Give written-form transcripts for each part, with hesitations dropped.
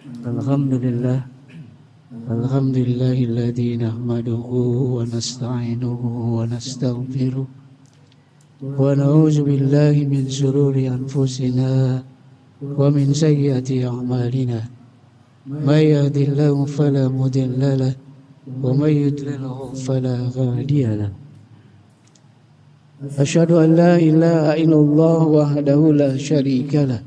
الحمد لله الحمد لله الذي نحمده ونستعينه ونستغفره ونعوذ بالله من شرور أنفسنا ومن سيئات أعمالنا من يهد الله فلا مضل له ومن يضلله فلا هادي له أشهد أن لا إله إلا الله وحده لا شريك له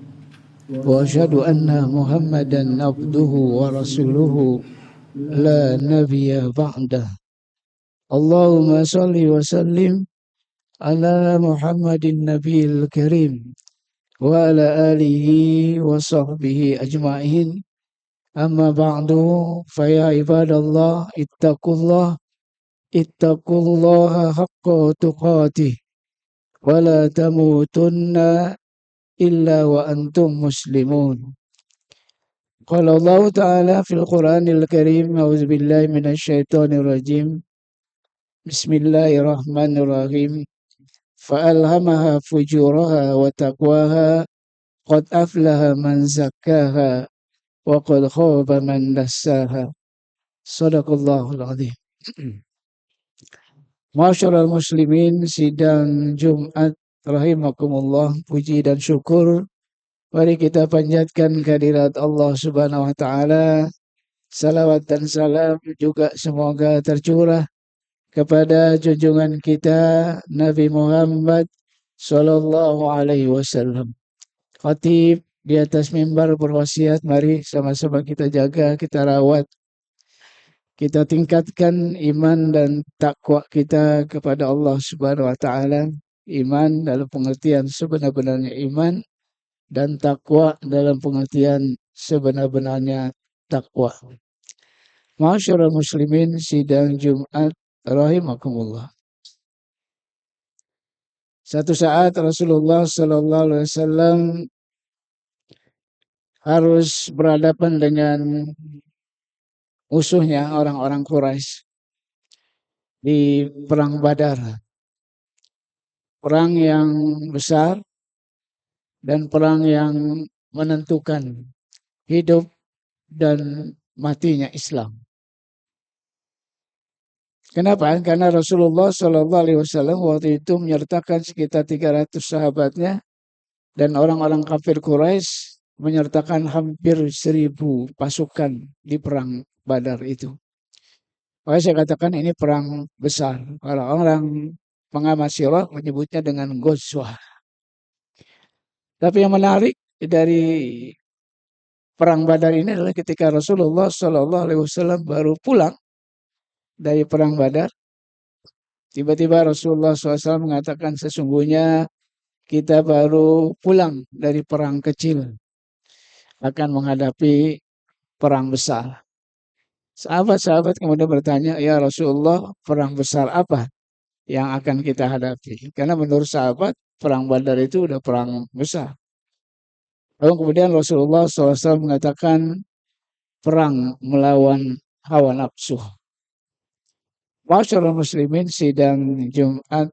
وأشهد أن محمدا عبده ورسوله لا نبي بعده اللهم صل وسلم على محمد النبي الكريم وعلى آله وصحبه أجمعين أما بعد فيا عباد الله اتقوا الله حق تقاته ولا تموتن إلا وأنتم مسلمون قال الله تعالى في القرآن الكريم أعوذ بالله من الشيطان الرجيم بسم الله الرحمن الرحيم فألهمها فجورها وتقواها قد أفلح من زكاها وقد خاب من دساها صدق الله العظيم. Masyarul muslimin, sidang Jumat rahimakumullah, puji dan syukur mari kita panjatkan kehadirat Allah Subhanahu wa taala. Salawat dan salam juga semoga tercurah kepada junjungan kita Nabi Muhammad sallallahu alaihi wasallam. Khatib di atas mimbar berwasiat, mari sama-sama kita jaga, kita rawat, kita tingkatkan iman dan takwa kita kepada Allah Subhanahu wa taala. Iman dalam pengertian sebenar-benarnya iman dan takwa dalam pengertian sebenar-benarnya takwa. Masyarul muslimin, sidang Jumat rahimakumullah. Satu saat Rasulullah sallallahu alaihi wasallam harus berhadapan dengan musuhnya orang-orang Quraisy di perang Badar. Perang yang besar dan perang yang menentukan hidup dan matinya Islam. Kenapa? Karena Rasulullah Shallallahu Alaihi Wasallam waktu itu menyertakan sekitar 300 sahabatnya dan orang-orang kafir Quraisy menyertakan hampir 1000 pasukan di perang Badar itu. Makanya saya katakan ini perang besar. Kalau orang pengamat sirah menyebutnya dengan Ghazwah. Tapi yang menarik dari perang Badar ini adalah ketika Rasulullah Shallallahu Alaihi Wasallam baru pulang dari perang Badar, tiba-tiba Rasulullah SAW mengatakan sesungguhnya kita baru pulang dari perang kecil akan menghadapi perang besar. Sahabat-sahabat kemudian bertanya, ya Rasulullah, perang besar apa yang akan kita hadapi? Karena menurut sahabat perang Badar itu udah perang besar. Lalu kemudian Rasulullah SAW mengatakan perang melawan hawa nafsu. Masyarul muslimin, sidang Jumat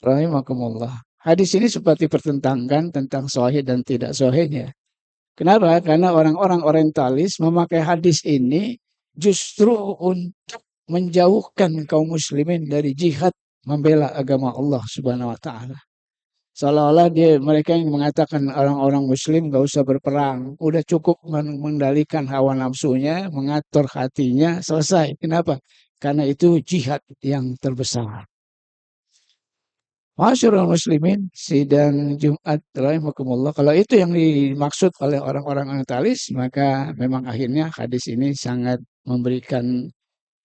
rahimakumullah. Hadis ini seperti pertentangkan tentang sahih dan tidak sahihnya. Kenapa? Karena orang-orang orientalis memakai hadis ini justru untuk menjauhkan kaum muslimin dari jihad membela agama Allah Subhanahu wa taala. Seolah-olah mereka yang mengatakan orang-orang muslim gak usah berperang, udah cukup mengendalikan hawa nafsunya, mengatur hatinya, selesai. Kenapa? Karena itu jihad yang terbesar. Masyarul muslimin, sidang Jumat rahimakumullah. Kalau itu yang dimaksud oleh orang-orang orientalis, maka memang akhirnya hadis ini sangat memberikan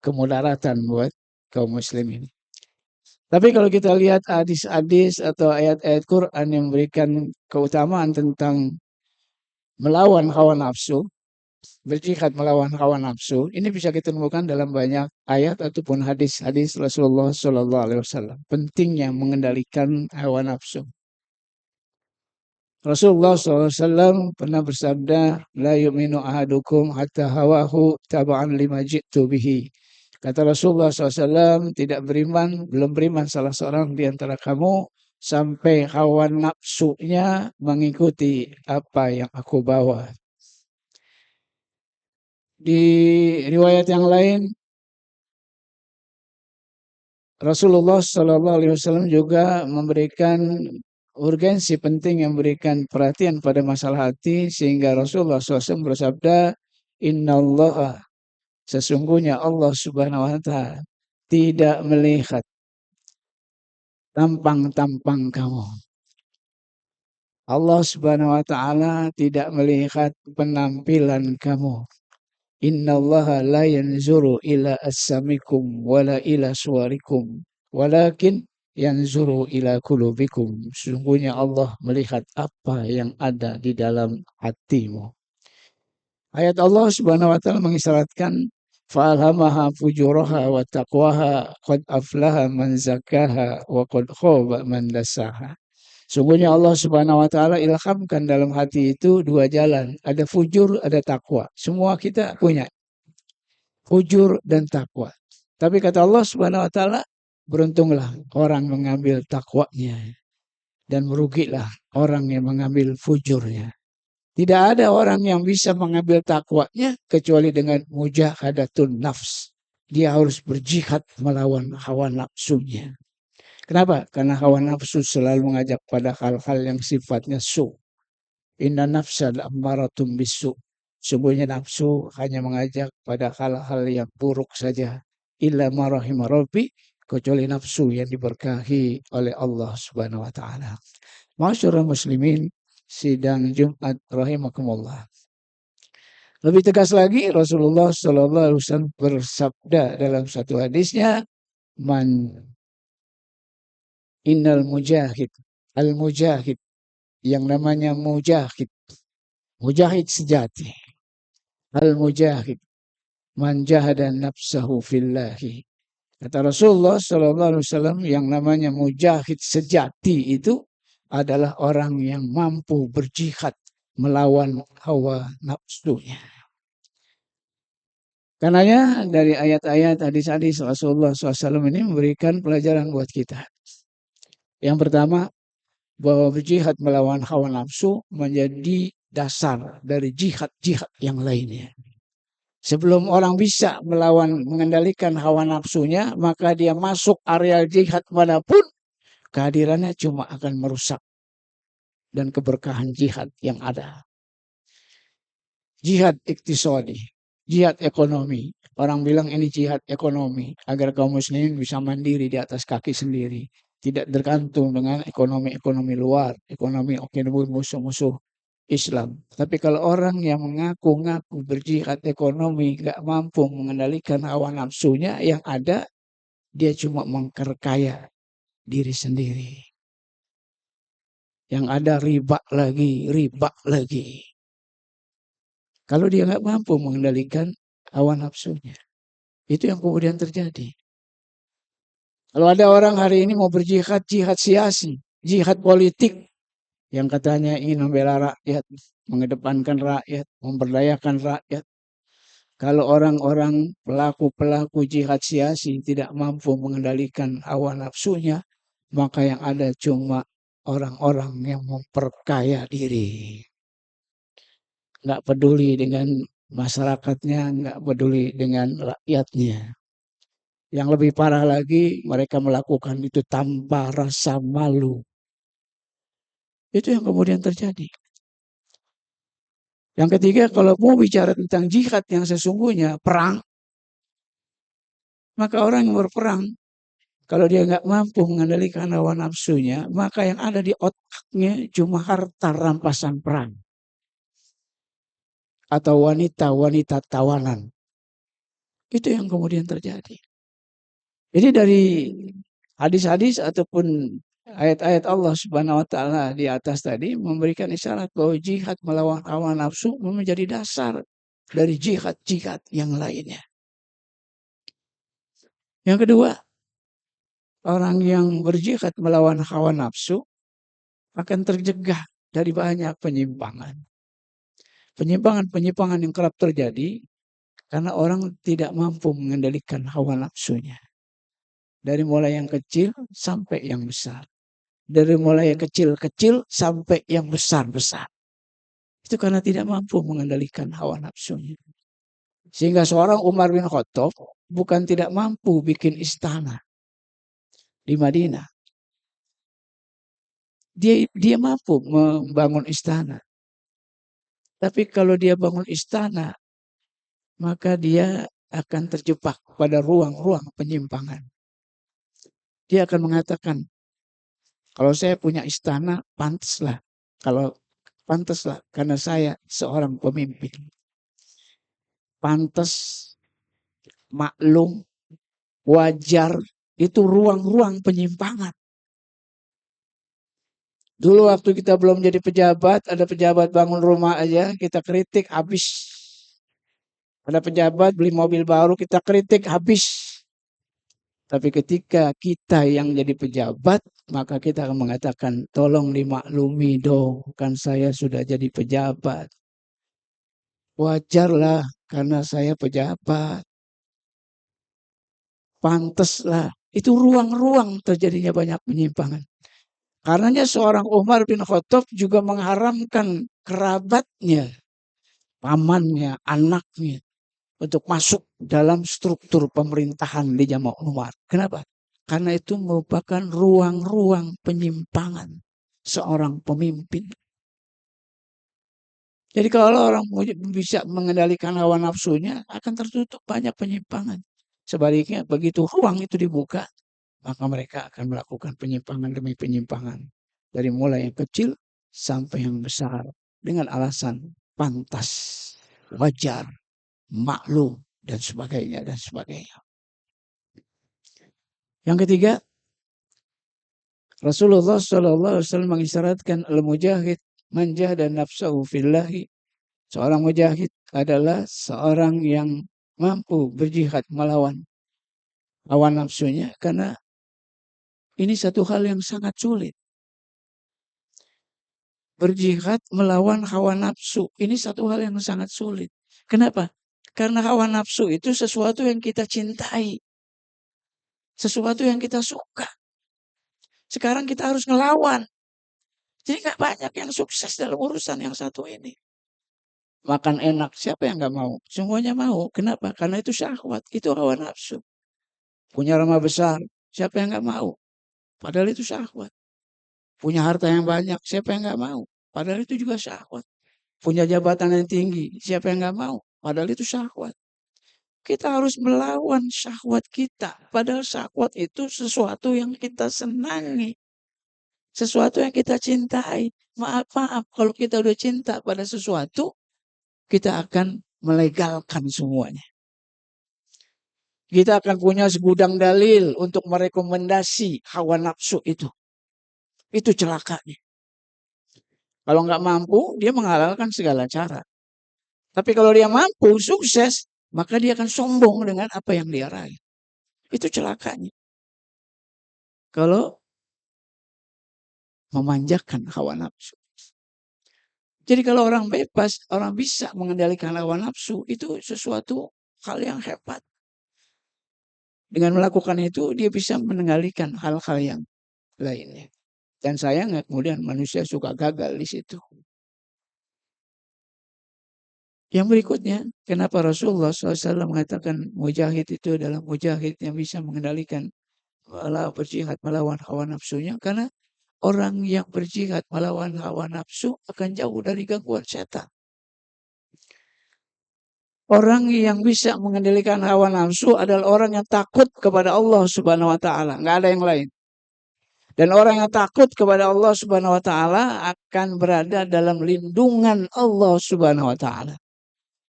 kemudaratan buat kaum muslimin. Tapi kalau kita lihat hadis-hadis atau ayat-ayat Quran yang memberikan keutamaan tentang melawan hawa nafsu, berjihad melawan hawa nafsu, ini bisa kita temukan dalam banyak ayat ataupun hadis-hadis Rasulullah Shallallahu Alaihi Wasallam. Pentingnya mengendalikan hawa nafsu. Rasulullah SAW pernah bersabda, la yu'minu ahadukum hatta hawahu taba'an lima ji'tu bihi. Kata Rasulullah SAW, belum beriman salah seorang di antara kamu sampai hawa nafsunya mengikuti apa yang aku bawa. Di riwayat yang lain, Rasulullah Shallallahu Alaihi Wasallam juga memberikan urgensi penting yang memberikan perhatian pada masalah hati sehingga Rasulullah SAW bersabda, Inna Allah, sesungguhnya Allah Subhanahu Wa Taala tidak melihat tampang-tampang kamu. Allah Subhanahu Wa Taala tidak melihat penampilan kamu. Innallaha la yanzuru ila assamikum wala ila suwarikum walakin yanzuru ila qulubikum. Sesungguhnya Allah melihat apa yang ada di dalam hatimu. Ayat Allah Subhanahu wa taala mengisyaratkan fa'alhamaha fujuraha wa taqwaha qad aflaha man zakkaha wa qad khaba man dassaha. Sungguhnya Allah Subhanahu wa taala ilhamkan dalam hati itu dua jalan, ada fujur, ada takwa. Semua kita punya fujur dan takwa. Tapi kata Allah Subhanahu wa taala, beruntunglah orang mengambil takwanya dan merugilah orang yang mengambil fujurnya. Tidak ada orang yang bisa mengambil takwanya kecuali dengan mujahadatun nafs. Dia harus berjihad melawan hawa nafsunya. Kenapa? Karena hawa nafsu selalu mengajak pada hal-hal yang sifatnya su. Inna nafsa la'amaratum bisu. Sungguhnya nafsu hanya mengajak pada hal-hal yang buruk saja. Illa marahimah rabbi, kecuali nafsu yang diberkahi oleh Allah Subhanahu wa taala. Masyarul muslimin, sidang Jumat rahimakumullah. Lebih tegas lagi Rasulullah sallallahu alaihi wasallam bersabda dalam satu hadisnya, man innal mujahid al mujahid, yang namanya mujahid, mujahid sejati. Al-mujahid man jahada nafsahu fillahi. Kata Rasulullah sallallahu alaihi wasallam, yang namanya mujahid sejati itu adalah orang yang mampu berjihad melawan hawa nafsunya. Karenanya dari ayat-ayat hadis-hadis Rasulullah SAW ini memberikan pelajaran buat kita. Yang pertama, bahwa berjihad melawan hawa nafsu menjadi dasar dari jihad-jihad yang lainnya. Sebelum orang bisa melawan, mengendalikan hawa nafsunya, maka dia masuk area jihad manapun, kehadirannya cuma akan merusak dan keberkahan jihad yang ada. Jihad iktisadi, jihad ekonomi. Orang bilang ini jihad ekonomi, agar kaum muslimin bisa mandiri di atas kaki sendiri. Tidak tergantung dengan ekonomi-ekonomi luar, ekonomi musuh-musuh Islam. Tapi kalau orang yang mengaku-ngaku berjihad ekonomi gak mampu mengendalikan hawa nafsunya, yang ada dia cuma memperkaya diri sendiri. Yang ada riba lagi. Kalau dia gak mampu mengendalikan hawa nafsunya, itu yang kemudian terjadi. Kalau ada orang hari ini mau berjihad, jihad siasi, jihad politik, yang katanya ingin membela rakyat, mengedepankan rakyat, memberdayakan rakyat. Kalau orang-orang pelaku-pelaku jihad siasi tidak mampu mengendalikan hawa nafsunya, maka yang ada cuma orang-orang yang memperkaya diri. Nggak peduli dengan masyarakatnya, nggak peduli dengan rakyatnya. Yang lebih parah lagi, mereka melakukan itu tanpa rasa malu. Itu yang kemudian terjadi. Yang ketiga, kalau mau bicara tentang jihad yang sesungguhnya, perang, maka orang yang berperang, kalau dia nggak mampu mengendalikan hawa nafsunya, maka yang ada di otaknya cuma harta rampasan perang. Atau wanita-wanita tawanan. Itu yang kemudian terjadi. Jadi dari hadis-hadis ataupun ayat-ayat Allah Subhanahu wa taala di atas tadi memberikan isyarat bahwa jihad melawan hawa nafsu menjadi dasar dari jihad-jihad yang lainnya. Yang kedua, orang yang berjihad melawan hawa nafsu akan tercegah dari banyak penyimpangan. Penyimpangan-penyimpangan yang kerap terjadi karena orang tidak mampu mengendalikan hawa nafsunya. Dari mulai yang kecil sampai yang besar. Dari mulai yang kecil-kecil sampai yang besar-besar. Itu karena tidak mampu mengendalikan hawa nafsunya. Sehingga seorang Umar bin Khattab bukan tidak mampu bikin istana di Madinah. Dia mampu membangun istana. Tapi kalau dia bangun istana, maka dia akan terjebak pada ruang-ruang penyimpangan. Dia akan mengatakan, kalau saya punya istana, pantaslah. Kalau pantaslah, karena saya seorang pemimpin. Pantas, maklum, wajar, itu ruang-ruang penyimpangan. Dulu waktu kita belum jadi pejabat, ada pejabat bangun rumah aja, kita kritik habis. Ada pejabat beli mobil baru, kita kritik habis. Tapi ketika kita yang jadi pejabat, maka kita akan mengatakan, tolong dimaklumi dong, kan saya sudah jadi pejabat. Wajarlah, karena saya pejabat. Pantaslah. Itu ruang-ruang terjadinya banyak penyimpangan. Karenanya seorang Umar bin Khattab juga mengharamkan kerabatnya, pamannya, anaknya untuk masuk dalam struktur pemerintahan di zaman Umar. Kenapa? Karena itu merupakan ruang-ruang penyimpangan seorang pemimpin. Jadi kalau orang bisa mengendalikan hawa nafsunya, akan tertutup banyak penyimpangan. Sebaliknya begitu ruang itu dibuka, maka mereka akan melakukan penyimpangan demi penyimpangan. Dari mulai yang kecil sampai yang besar. Dengan alasan pantas, wajar, maklum, dan sebagainya, dan sebagainya. Yang ketiga, Rasulullah SAW mengisyaratkan al-mujahid manjahada nafsahu fillahi. Seorang mujahid adalah seorang yang mampu berjihad melawan hawa nafsunya, karena ini satu hal yang sangat sulit. Berjihad melawan hawa nafsu, ini satu hal yang sangat sulit. Kenapa? Karena hawa nafsu itu sesuatu yang kita cintai. Sesuatu yang kita suka. Sekarang kita harus ngelawan. Jadi gak banyak yang sukses dalam urusan yang satu ini. Makan enak, siapa yang gak mau? Semuanya mau. Kenapa? Karena itu syahwat, itu hawa nafsu. Punya rumah besar, siapa yang gak mau? Padahal itu syahwat. Punya harta yang banyak, siapa yang gak mau? Padahal itu juga syahwat. Punya jabatan yang tinggi, siapa yang gak mau? Padahal itu syahwat. Kita harus melawan syahwat kita. Padahal syahwat itu sesuatu yang kita senangi. Sesuatu yang kita cintai. Maaf, kalau kita udah cinta pada sesuatu, kita akan melegalkan semuanya. Kita akan punya segudang dalil untuk merekomendasi hawa nafsu itu. Itu celakanya. Kalau nggak mampu, dia menghalalkan segala cara. Tapi kalau dia mampu, sukses, maka dia akan sombong dengan apa yang dia raih. Itu celakanya. Kalau memanjakan hawa nafsu. Jadi kalau orang bebas, orang bisa mengendalikan hawa nafsu, itu sesuatu hal yang hebat. Dengan melakukan itu, dia bisa mengendalikan hal-hal yang lainnya. Dan sayangnya kemudian manusia suka gagal di situ. Yang berikutnya, kenapa Rasulullah SAW mengatakan mujahid itu adalah mujahid yang bisa mengendalikan berjihad melawan hawa nafsunya? Karena orang yang berjihad melawan hawa nafsu akan jauh dari gangguan setan. Orang yang bisa mengendalikan hawa nafsu adalah orang yang takut kepada Allah Subhanahu wa taala, enggak ada yang lain. Dan orang yang takut kepada Allah Subhanahu wa taala akan berada dalam lindungan Allah Subhanahu wa taala.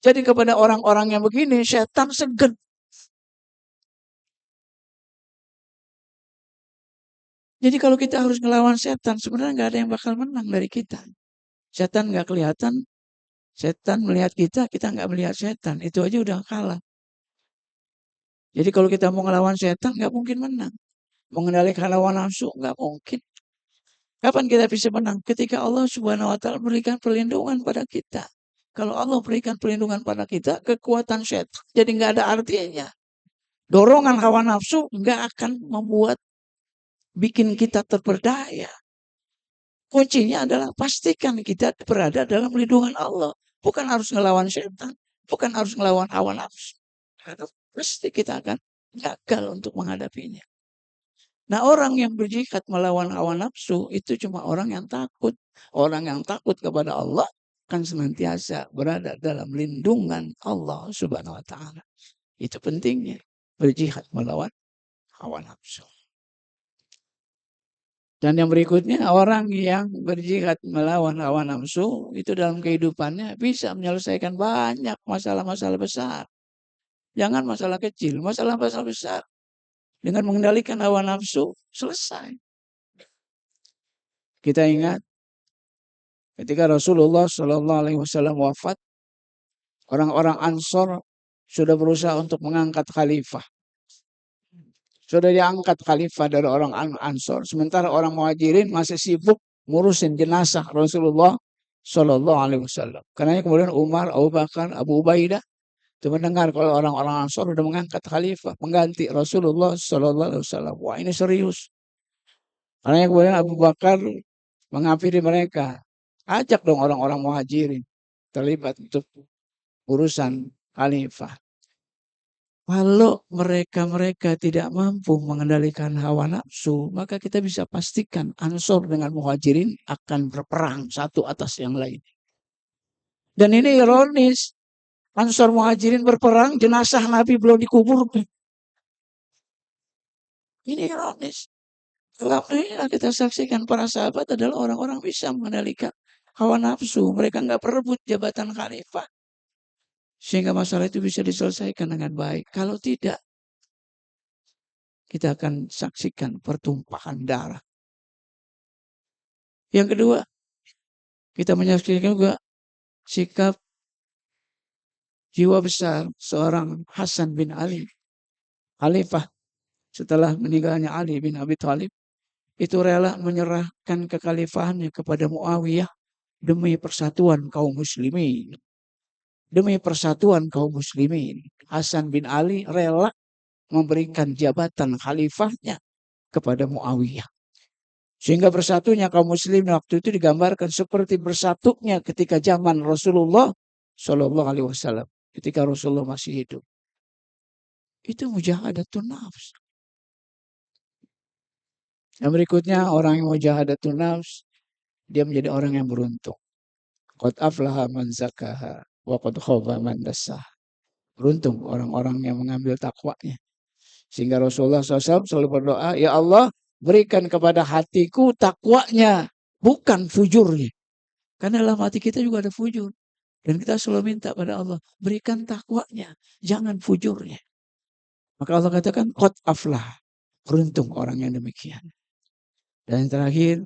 Jadi kepada orang-orang yang begini, setan segan. Jadi kalau kita harus ngelawan setan, sebenarnya nggak ada yang bakal menang dari kita. Setan nggak kelihatan, setan melihat kita, kita nggak melihat setan. Itu aja udah kalah. Jadi kalau kita mau ngelawan setan, nggak mungkin menang. Mengendalikan hawa nafsu, nggak mungkin. Kapan kita bisa menang? Ketika Allah Subhanahu wa taala berikan perlindungan pada kita. Kalau Allah berikan perlindungan pada kita, kekuatan setan jadi nggak ada artinya. Dorongan hawa nafsu nggak akan membuat bikin kita terperdaya. Kuncinya adalah pastikan kita berada dalam lindungan Allah. Bukan harus ngelawan setan. bukan harus melawan hawa nafsu. Pasti kita akan gagal untuk menghadapinya. Nah, orang yang berjihad melawan hawa nafsu itu cuma orang yang takut. Orang yang takut kepada Allah akan senantiasa berada dalam lindungan Allah Subhanahu wa taala. Itu pentingnya berjihad melawan hawa nafsu. Dan yang berikutnya, orang yang berjihad melawan hawa nafsu itu dalam kehidupannya bisa menyelesaikan banyak masalah-masalah besar. Jangan masalah kecil, masalah-masalah besar. Dengan mengendalikan hawa nafsu, selesai. Kita ingat ketika Rasulullah Shallallahu Alaihi Wasallam wafat, orang-orang Ansor sudah berusaha untuk mengangkat khalifah. Sudah diangkat khalifah dari orang Ansor. Sementara orang Muhajirin masih sibuk ngurusin jenazah Rasulullah Shallallahu Alaihi Wasallam. Karena kemudian Umar, Abu Bakar, Abu Ubaidah itu mendengar kalau orang-orang Ansor sudah mengangkat khalifah mengganti Rasulullah Shallallahu Alaihi Wasallam. Wah, ini serius. Karena kemudian Abu Bakar menghampiri mereka. Ajak dong orang-orang Muhajirin terlibat untuk urusan khalifah. Kalau mereka-mereka tidak mampu mengendalikan hawa nafsu, maka kita bisa pastikan Ansor dengan Muhajirin akan berperang satu atas yang lain. Dan ini ironis, Ansor Muhajirin berperang, jenazah Nabi belum dikubur. Ini ironis. Alhamdulillah kita saksikan para sahabat adalah orang-orang bisa mengendalikan hawa nafsu. Mereka nggak berebut jabatan khalifah. Sehingga masalah itu bisa diselesaikan dengan baik. Kalau tidak, kita akan saksikan pertumpahan darah. Yang kedua, kita menyaksikan juga sikap jiwa besar seorang Hasan bin Ali, khalifah setelah meninggalnya Ali bin Abi Thalib, itu rela menyerahkan kekhalifahannya kepada Muawiyah demi persatuan kaum muslimin. Demi persatuan kaum muslimin, Hasan bin Ali rela memberikan jabatan khalifahnya kepada Muawiyah. Sehingga bersatunya kaum muslimin waktu itu digambarkan seperti bersatunya ketika zaman Rasulullah Shallallahu Alaihi Wasallam, ketika Rasulullah masih hidup. Itu mujahadatun nafs. Yang berikutnya, orang yang mujahadatun nafs, dia menjadi orang yang beruntung. Qad aflaha man zakaha wa qad khaba man dassaha. Beruntung orang-orang yang mengambil takwanya. Sehingga Rasulullah SAW selalu berdoa, ya Allah berikan kepada hatiku takwanya, bukan fujurnya. Karena dalam hati kita juga ada fujur. Dan kita selalu minta pada Allah, berikan takwanya, jangan fujurnya. Maka Allah katakan, qad aflah. Beruntung orang yang demikian. Dan yang terakhir,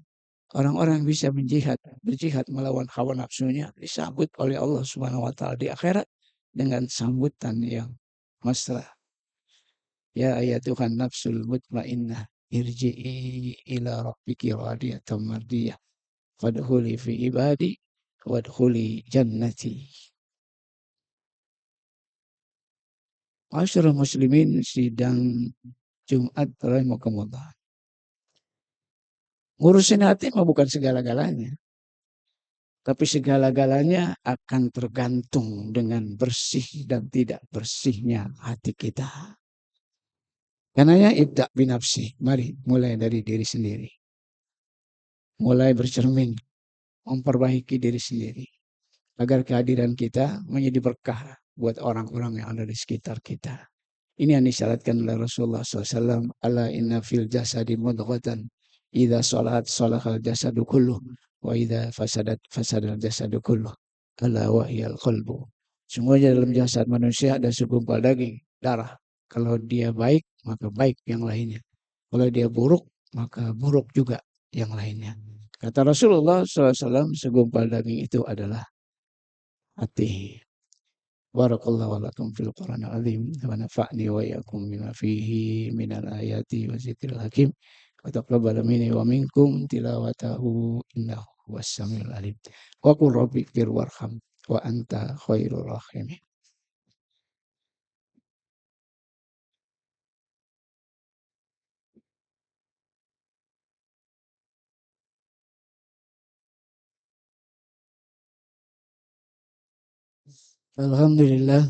orang-orang yang bisa berjihad melawan hawa nafsunya, disambut oleh Allah Subhanahu wa taala di akhirat dengan sambutan yang mesra. Ya ayatuhan nafsul mutmainnah, irji'i ila rabbiki radiyatan mardiyah. Fadkhuli fi ibadi wadkhuli jannati. Masyarakat muslimin sidang Jumat rahimakumullah. Ngurusin hati mah bukan segala-galanya. Tapi segala-galanya akan tergantung dengan bersih dan tidak bersihnya hati kita. Karenanya ibda binafsi. Mari mulai dari diri sendiri. Mulai bercermin. Memperbaiki diri sendiri. Agar kehadiran kita menjadi berkah buat orang-orang yang ada di sekitar kita. Ini yang disyaratkan oleh Rasulullah SAW. Ala inna fil jasadi mudghatan. Idza salahat salahal jasadu kulluh. Wa idza fasadal jasadu kulluh. Ala wahyal qalbu. Semuanya dalam jasad manusia ada segumpal daging, darah. Kalau dia baik, maka baik yang lainnya. Kalau dia buruk, maka buruk juga yang lainnya. Kata Rasulullah SAW, segumpal daging itu adalah hati. Barakallahu walakum fil Qur'anil azim wa nafa'ni wa iyyakum bima fihi minal ayati wa zikril hakim wa taqabbal minni wa minkum tilawatahu innahu was-samiul alim. Wa qul rabbi ighfir warham wa anta khairur rahimin. Alhamdulillah.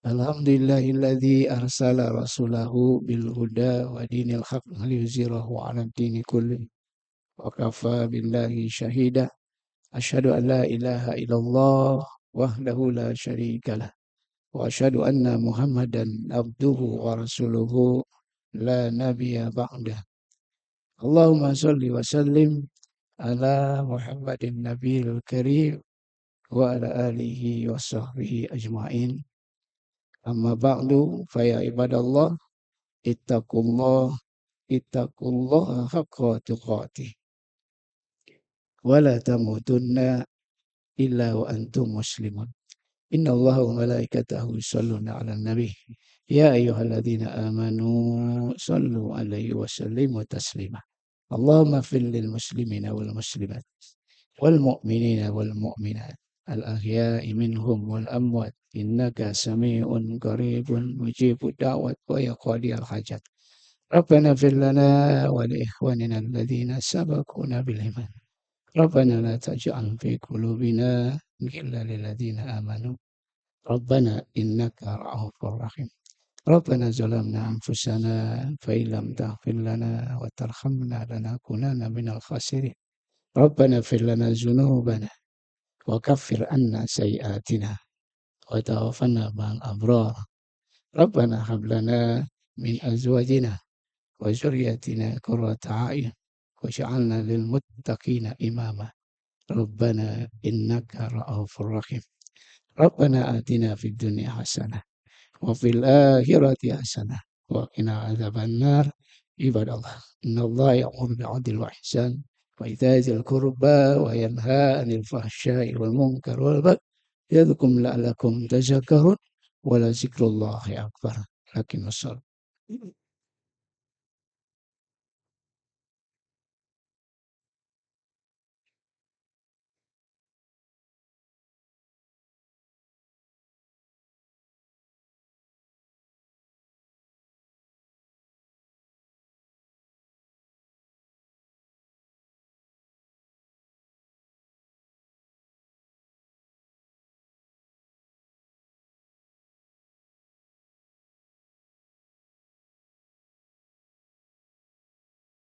Alhamdulillahilladzi arsala rasulahu bil huda wa dinil haq liyuzhirahu 'ala dini kulli wa kafa billahi syahida. Asyhadu an la ilaha illallah wahdahu la syarikalah wa asyhadu anna Muhammadan abduhu wa rasuluhu la nabiyya ba'dah. Allahumma shalli wa sallim ala Muhammadin nabiyil karim wa ala alihi wa sahbihi ajma'in. Amma ba'du fa ya ibadallah ittaqullah ittaqullaha haqqa tuqatih wa la tamutunna illa wa antum muslimun. Inna Allaha wa malaikatahu yusholluna 'alan nabi. Ya ayyuhalladzina amanu shallu 'alaihi wa sallimu taslima. Allahumma fil lil muslimina wal muslimat wal mu'minina wal mu'minat al ahya'i minhum wal amwat innaka sami'un qaribun mujibud da'wat wa ya qadiyal hajat. Rabbana fir lana wa li ikhwanina alladhina sabaquna bil iman. Rabbana la taj'al fi qulubina ghillan lil ladzina amanu. Rabbana innaka ra'ufur rahim. Rabbana zalamna anfusana fa illam taghfir lana wa tarhamna lanakunanna minal khasirin. Rabbana fir lana dzunubana wa kaffir anna sayyi'atina wa tawaffana ma'al abrar. Rabbana hab lana min azwajina wa dzurriyyatina qurrata a'yun waj'alna lil muttaqina imama. Rabbana innaka ra'ufur rahim. Rabbana atina fid dunya hasanah wa fil akhirati hasanah wa qina adzabannar. Ibadallah, innallaha ya'muru bil 'adli wal ihsan wa ita'i dzil qurba wa yanha 'anil fahsya'i wal munkar wal baghi yadhkum la'allakum tadhakkarun wa la dzikrullahi akbar. Lakin wassalam.